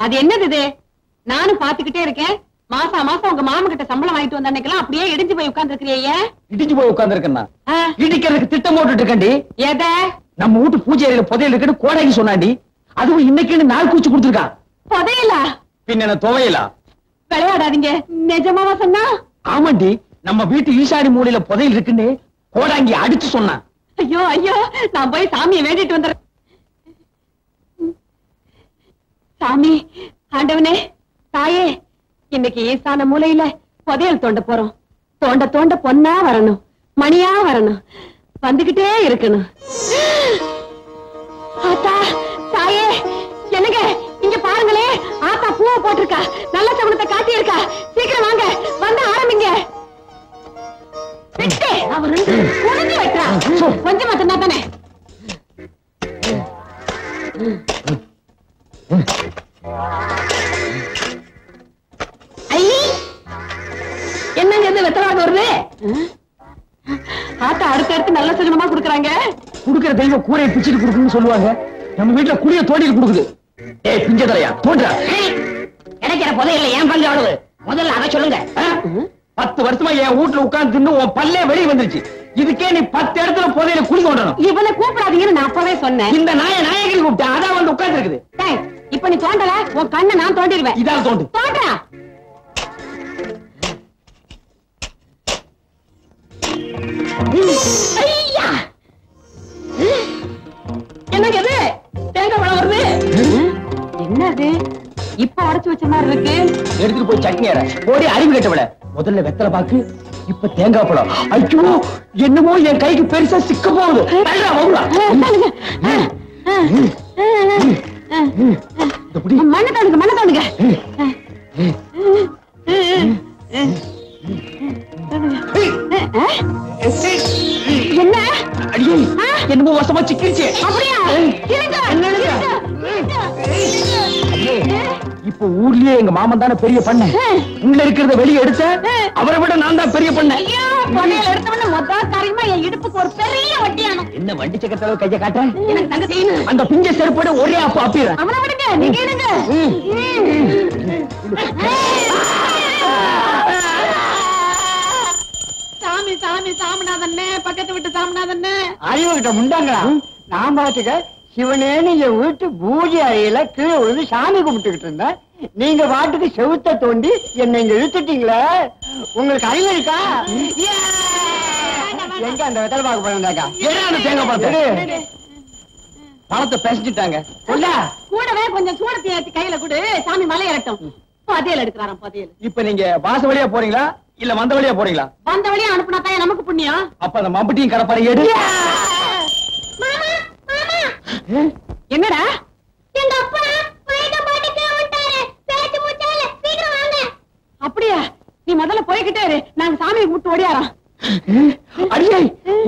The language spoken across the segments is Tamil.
அது என்னது இது? நானும் பாத்துக்கிட்டே இருக்கேன். மாசா மாசம் உங்க மாமா கிட்ட சம்பளம் வாங்கிட்டு வந்த அன்னைக்கெல்லாம் அப்படியே இடிஞ்சு போய் உட்கார்ந்து இருக்கிறீங்க. இடிஞ்சு போய் உட்கார்ந்து இருக்கேன்னா இடிக்கிறதுக்கு திட்டம் போட்டுட்டு இருக்கண்டி. எதை? நம்ம வீட்டு பூஜை அறையில புதையல் இருக்குன்னு கோடாங்கி சொன்னாண்டி. அதுவும் இன்னைக்குன்னு நாள் கூச்சு கொடுத்துருக்கா. புதையலா? பின்ன என்ன துவையலா? விளையாடாதீங்க. நிஜமாவா சொன்னா? ஆமாண்டி, நம்ம வீட்டு ஈசாடி மூலையில புதையல் இருக்குன்னு கோடாங்கி அடிச்சு சொன்னான். ஐயோ ஐயோ, நான் போய் சாமியை வேண்டிட்டு வந்துடுறேன். சாமி, ஆண்டவனே, தாயே, இன்னைக்கு ஈசான மூலையில புதையல் தோண்ட போறோம். தோண்ட தோண்ட பொன்னா வரணும், மணியா வரணும், வந்துகிட்டே இருக்கணும். ஆத்தா, தாயே, என்னங்க இங்க பாருங்களே, ஆத்தா பூவை போட்டிருக்கா, நல்ல சகுனத்தை காட்டி இருக்கா. சீக்கிரம் வாங்க, வந்து ஆரம்பிங்க. குனிஞ்சு வெட்டுறா, கொஞ்சமா தின்னா தானே. என்னங்க இது வெத்தலாக வருது? ஆத்தா அடுத்தடுத்து நல்ல சகுனமா குடுக்கறாங்க. குடுக்கிற தெய்வம் கூரையை பிச்சுட்டு குடுக்குன்னு சொல்லுவாங்க. நம்ம வீட்டுல குடிய தோண்டிட்டு குடுக்குது. ஏய் பிஞ்சதலையா தோன்றா. கிடைக்கிற புதையல்ல ஏன் பங்கு எவ்வளவு? முதல்ல அதை சொல்லுங்க. 10 வருஷமா என் வீட்டுல உட்கார்ந்து தின்னு உன் பல்லே வெளியே வந்துருச்சு. இதுக்கே நீ 10 இடத்துல புதையல குடி தோண்டணும். இவனை கூப்பிடாதீங்கன்னு நான் அப்பவே சொன்னேன். இந்த நாயகிரி கூப்பிட்டா அதான் வந்து உட்கார்ந்து இருக்குது. இப்ப நீ தோண்டல, உன் கண்ணை நான் தோண்டிடுவேன். இதால தோண்டு. தோன்றா. ஐயா, என்னங்க இது? தேங்காய் பழம் வருது. என்னது? இப்ப அரைச்சு வச்ச மாதிரி இருக்கு. எடுத்துட்டு போய் சட்னி அரை. ஓடி அறிவு கட்டவள. முதல்ல வெத்தலை பாக்கு, இப்ப தேங்காய் பழம். ஐயோ, என்னமோ என் கைக்கு பெருசா சிக்க போகுது. மண்ணை தானுங்க, மண்ணை தானுங்க. என்ன? அடியே, என்னமோ வசமா சிக்கிருச்சு. அப்படியா? இப்ப ஊர்லயே எங்க மாமன் தானே பெரிய பண்ண. உள்ள இருக்கிறத வெளியே எடுத்த அவரை விட நான் தான் பெரிய பண்ண. எடுத்தவன மொத்த காரியமா என் இடுப்புக்கு ஒரு பெரிய வட்டியானோ. என்ன வண்டி சக்கரத்தளவு கைய காட்டுறேன்? எனக்கு தங்க செய்யணும். அந்த பிஞ்ச செருப்போட ஒரே அப்ப அப்பிடுறேன். அவனை விடுங்க, நீங்க எடுங்க. சாமி சாமி சாமிநாதன்னே, பக்கத்து விட்டு சாமிநாதன்னே. அறிவுகிட்ட முண்டாங்களா? நான் பாத்துக்க சிவனேன்னு என் வீட்டு பூஜை அறையில கீழே விழுந்து சாமி கும்பிட்டுக்கிட்டு இருந்தேன். நீங்க பாட்டுக்கு செவுத்த தோண்டி என்னை இங்க இழுத்துட்டீங்களே. உங்களுக்கு அறிவு இருக்கா? எங்க அந்த வெத்தலை பாக்கு பழம்டாக்கா? தேங்காய் பழத்தை பழத்தை பேசிட்டாங்க. கூடவே கொஞ்சம் சூடத்தை ஏற்றி கையில கொடு, சாமி மலை ஏறட்டும். புதையல் எடுக்கிறாராம், புதையல். இப்ப நீங்க வாச வழியா போறீங்களா இல்ல வந்த வழியா போறீங்களா? வந்த வழியா அனுப்புனா தான் நமக்கு புண்ணியம். அப்ப அந்த மம்பட்டியும் கடப்பாரு எடு. என்னடா? எங்க அப்பா வயத பாட்டுக்கு விட்டாரு. பேச்சு மூச்சால சீக்கிரம் வாங்க. அப்படியே நீ முதல்ல போய்கிட்டே இரு, நாங்க சாமியை கூப்பிட்டு ஓடியாரோம். அடியே,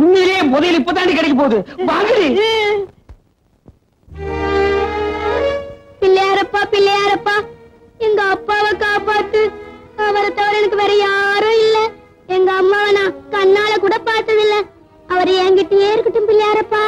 உண்மையிலேயே புதையல் இப்பதாண்டி கிடைக்க போகுது. வாங்கடி. பிள்ளையாரப்பா, பிள்ளையாரப்பா, எங்க அப்பாவை காப்பாத்து. அவரை தவிர எனக்கு வேற யாரும் இல்ல. எங்க அம்மாவை நான் கண்ணால கூட பார்த்ததில்ல. அவர் என்கிட்டயே இருக்கட்டும் பிள்ளையாரப்பா.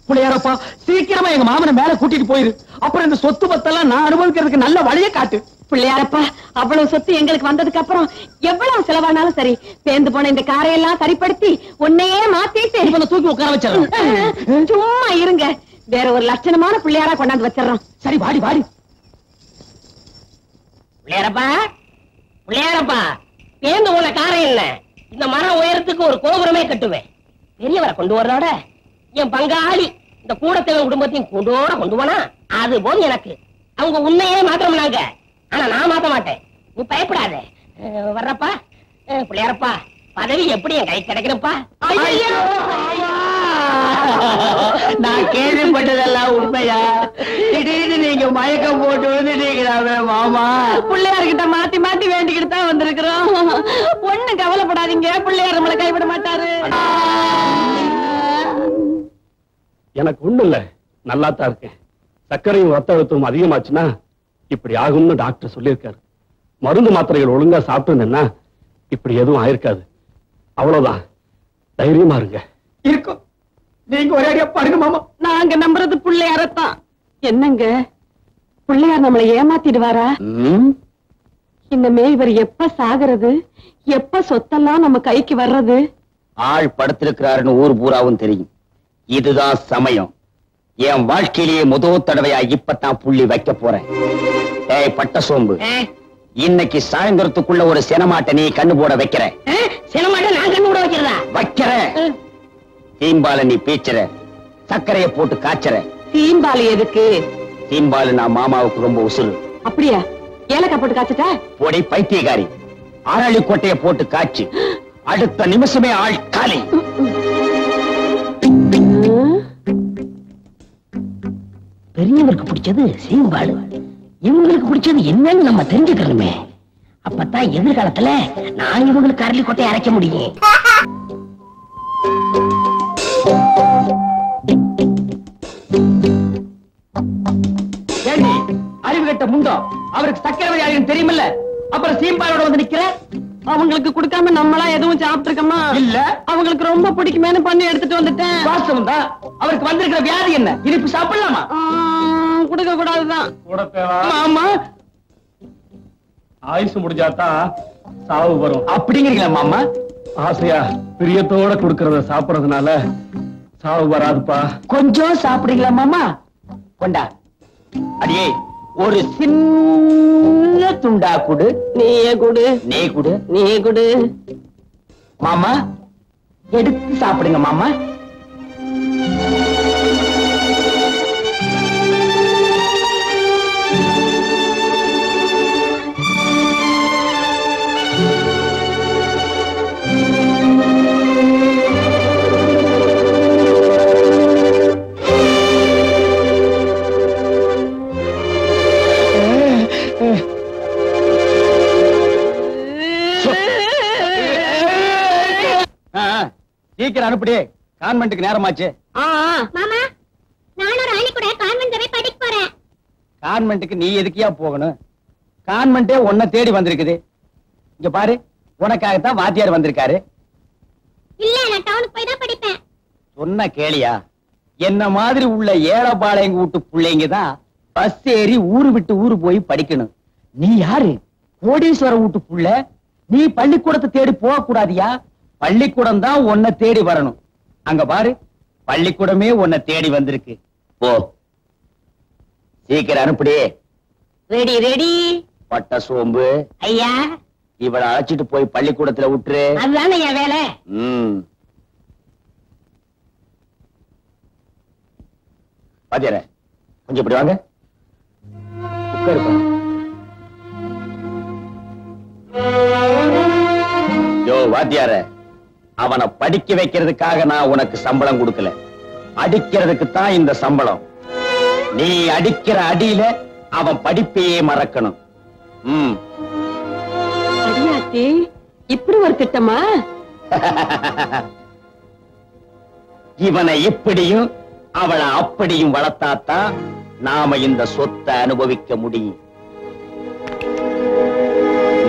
பிள்ளையாரப்பா, சீக்கிரமா எங்க மாமனை மேல கூட்டிட்டு போயிரு. அப்புறம் இந்த சொத்து பத்தெல்லாம் நான் அனுபவிக்கிறதுக்கு நல்ல வழியை காட்டு. பிள்ளையாரப்பா, அவ்வளவு சொத்து எங்களுக்கு வந்ததுக்கு அப்புறம் எவ்வளவு செலவானாலும் சரி, பேந்து போன இந்த காரையெல்லாம் சரிப்படுத்தி உன்னையே மாத்திட்டு இவனை தூக்கி உட்கார வச்சிடறோம். சும்மா இருங்க, வேற ஒரு லட்சணமான பிள்ளையாரா கொண்டாந்து வச்சிடறோம். சரி, வாடி வாடி. பிள்ளையாரப்பா, பிள்ளையாரப்பா, பேந்து போன காரை இல்ல, இந்த மரம் உயரத்துக்கு ஒரு கோபுரமே கட்டுவேன். பெரியவரை கொண்டு வர்றோட என் பங்காளி இந்த கூடத்தேவன் குடும்பத்தையும் கொண்டு போனா அது போது எனக்கு. அவங்க உண்மையே மாத்திரம்னாங்க, ஆனா நான் மாத்த மாட்டேன். நீ பயப்படாத. வர்றப்பா. பிள்ளையாரப்பா, பதவி எப்படி என் கை கிடைக்கிறப்பா? நான் கேள்விப்பட்டதெல்லாம் உண்மையா? திடீர்னு நீங்க மயக்கம் போட்டு வந்துட்டீங்களாவே மாமா. பிள்ளையார்கிட்ட மாத்தி மாத்தி வேண்டிக்கிட்டு தான் வந்திருக்கிறோம். ஒண்ணு கவலைப்படாதீங்க, பிள்ளையார் நம்மளை கைவிட மாட்டாரு. எனக்கு ஒண்ணு இல்ல, நல்லா தான் இருக்கேன். சர்க்கரையும் ரத்த அழுத்தமும் அதிகமாச்சுன்னா இப்படி ஆகும்னு டாக்டர் சொல்லியிருக்காரு. மருந்து மாத்திரைகள் ஒழுங்கா சாப்பிட்டு இப்படி எதுவும் ஆயிருக்காது. அவ்வளவுதான், தைரியமா இருங்க. இருக்கும் நீங்க ஒரே அடியா பாருங்க மாமா. நாங்க நம்புறது பிள்ளையாரத்தான். என்னங்க பிள்ளையார் நம்மளை ஏமாத்திடுவாரா? இனிமே இவர் எப்ப சாகிறது, எப்ப சொத்தெல்லாம் நம்ம கைக்கு வர்றது? ஆள் படுத்திருக்கிறாருன்னு ஊர் பூராவும் தெரியும். இதுதான் சமயம். என் வாழ்க்கையிலேயே முதல் தடவையா இப்பதான் புள்ளி வைக்க போறேன். ஏய் பட்ட சோம்பு, இன்னைக்கு சாயந்தரத்துக்குள்ள ஒரு சினமாட்டை நீ கண்ணு போட வைக்கிற. சினமாட்ட நான் கண்ணு கூட வைக்கிறதா? வைக்கிற. தீம்பால நீ பீச்சுற, சர்க்கரையை போட்டு காய்ச்சற. தீம்பாலி எதுக்கு? தீம்பாலு நான் மாமாவுக்கு ரொம்ப உசுறு. அப்படியா? ஏலக்காய் போட்டு காய்ச்சிட்டா? பொடி பைத்தியக்காரி, அரளி கொட்டையை போட்டு காய்ச்சி அடுத்த நிமிஷமே ஆள் காலி. பெரியவருக்கு பிடிச்சது சீம்பாடு, இவங்களுக்கு பிடிச்சது என்னன்னு நம்ம தெரிஞ்சுக்கணுமே. அப்பதான் எதிர்காலத்துல நான் இவங்களுக்கு அரளி கொட்டையை அரைக்க முடியும். ஏண்டி அறிவு கட்ட முண்டோ, அவருக்கு சக்கரை வியாதின்னு தெரியுமில்ல, அப்புறம் சீம்பாலோட வந்து நிக்கிற? அவங்களுக்கு கொடுக்காம நம்மளா எதுவும் சாப்பிட்டு இருக்கோமா? இல்ல, அவங்களுக்கு ரொம்ப பிடிக்குமேனு பண்ணி எடுத்துட்டு வந்துட்டேன். வாஸ்தவம் தான். அவருக்கு வந்திருக்கிற வியாதி என்ன? இனிப்பு சாப்பிடலாமா? கொடுக்க கூடாதுதான். ஆமா, ஆயுசு முடிஞ்சாதான் சாவு வரும் அப்படிங்கிறீங்களா மாமா? ஆசையா பிரியத்தோட கொடுக்கறத சாப்பிடறதுனால சாவு வராதுப்பா. கொஞ்சம் சாப்பிடுறீங்களா மாமா? கொண்டா. அடியே ஒரு சின்ன துண்டா குடு. நீயே குடு. நீ குடு. நீயே குடு. மாமா எடுத்து சாப்பிடுங்க மாமா. சீக்கிரம் அனுப்பிடு, கான்வென்ட்டுக்கு நேரமாச்சு. மாமா, நானும் ராணி கூட கான்வென்ட் போய் படிக்க போறேன். கான்வென்ட்டுக்கு நீ எதுக்கியா போகணும்? கான்வென்ட்டே உன்னை தேடி வந்திருக்குது. இங்க பாரு, உனக்காகத்தான் வாத்தியார் வந்திருக்காரு. இல்ல, நான் டவுனுக்கு போய் தான் படிப்பேன். சொன்ன கேளியா? என்ன மாதிரி உள்ள ஏழபாளையங்க வீட்டு பிள்ளைங்க தான் பஸ் ஏறி ஊரு விட்டு ஊரு போய் படிக்கணும். நீ யாரு? கோடீஸ்வர வீட்டு புள்ள. நீ பள்ளிக்கூடத்தை தேடி போக கூடாதியா? பள்ளிக்கூடம் தான் உன்னை தேடி வரணும். அங்க பாரு, பள்ளிக்கூடமே உன்னை தேடி வந்திருக்கு. போ, சீக்கிரம் அனுப்பிடு. Ready ready. பட்ட சோம்பு, ஐயா இவளை அழைச்சிட்டு போய் பள்ளிக்கூடத்துல விட்டுரு. அதுதானே என் வேலை. பாத்தியார, கொஞ்சம் இப்படி வாங்க. உட்காருப்பா. யோ வாத்தியார, அவனை படிக்க வைக்கிறதுக்காக நான் உனக்கு சம்பளம் கொடுக்கல, அடிக்கிறதுக்கு தான் இந்த சம்பளம். நீ அடிக்கிற அடியில அவன் படிப்பையே மறக்கணும். அடியாத்தி, இப்படி ஒரு திட்டமா? இவனை இப்படியும் அவளை அப்படியும் வளர்த்தாத்தான் நாம இந்த சொத்தை அனுபவிக்க முடியும்.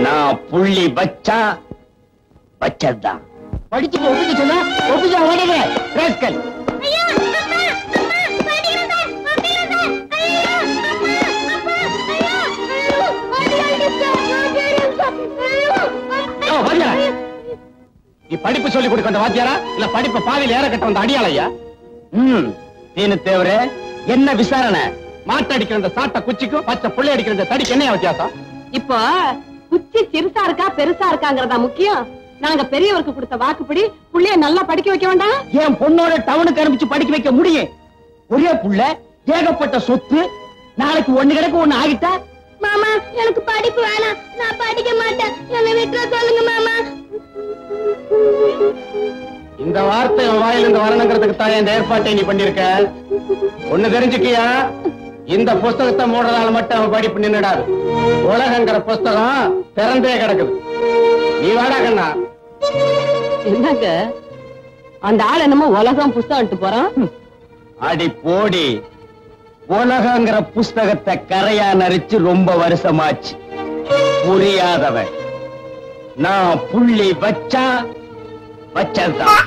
நான் புள்ளி வச்சா வச்சதுதான். படிச்சுட்டு ஒப்பிட்டு சொன்னா ஒப்பிச்சா ஓடுற ராஸ்கல். ஐயோ, அப்பா, அம்மா, படிங்க சார், படிங்க சார். ஐயோ, அப்பா, அப்பா, ஐயோ, படிங்க சார், படிங்க சார். ஐயோ, வாத்தியாரா, நீ படிப்பு சொல்லி கொடுக்க வந்த வாத்தியாரா இல்ல படிப்பை பாதியில் ஏற கட்ட வந்த அடியாளையா? தீனு தேவரே, என்ன விசாரணை? மாட்டு அடிக்கிற இந்த சாட்டை குச்சிக்கும் பச்சை புள்ளை அடிக்கிற இந்த தடிக்கு என்ன வித்தியாசம்? இப்போ குச்சி சிறுசா இருக்கா பெருசா இருக்காங்கறதா முக்கியம். நாங்க பெரியவருக்கு கொடுத்த வாக்குப்படி புள்ளைய நல்லா படிக்க வைக்க வேண்டாம்? என் பொண்ணோட டவுனுக்கு அனுப்பிச்சு படிக்க வைக்க முடியும். ஒரே புள்ள, ஏகப்பட்ட சொத்து. நாளைக்கு ஒண்ணு கிடக்கு ஒண்ணு ஆகிட்டா? மாமா, எனக்கு படிப்பு வேணாம், நான் படிக்க மாட்டேன், என்னை விட்டுற சொல்லுங்க மாமா. இந்த வார்த்தை வாயில இருந்து வரணுங்கிறதுக்கு தான் இந்த ஏற்பாட்டை நீ பண்ணிருக்க. ஒண்ணு தெரிஞ்சுக்கியா, இந்த புஸ்தகத்தை மூடுறதால மட்டும் அவன் படிப்பு நின்னுடாது. உலகங்கிற புஸ்தகம் திறந்தே கிடக்குது. நீ வாடா கண்ணா. என்னங்க அந்த ஆள் என்னமோ உலகம் புஸ்தகம் போறான்? அடி போடி, உலகங்கிற புஸ்தகத்தை கரையா நரிச்சு ரொம்ப வருஷமாச்சு. புரியாதவன். நான் புள்ளி வச்சா வச்சதுதான்.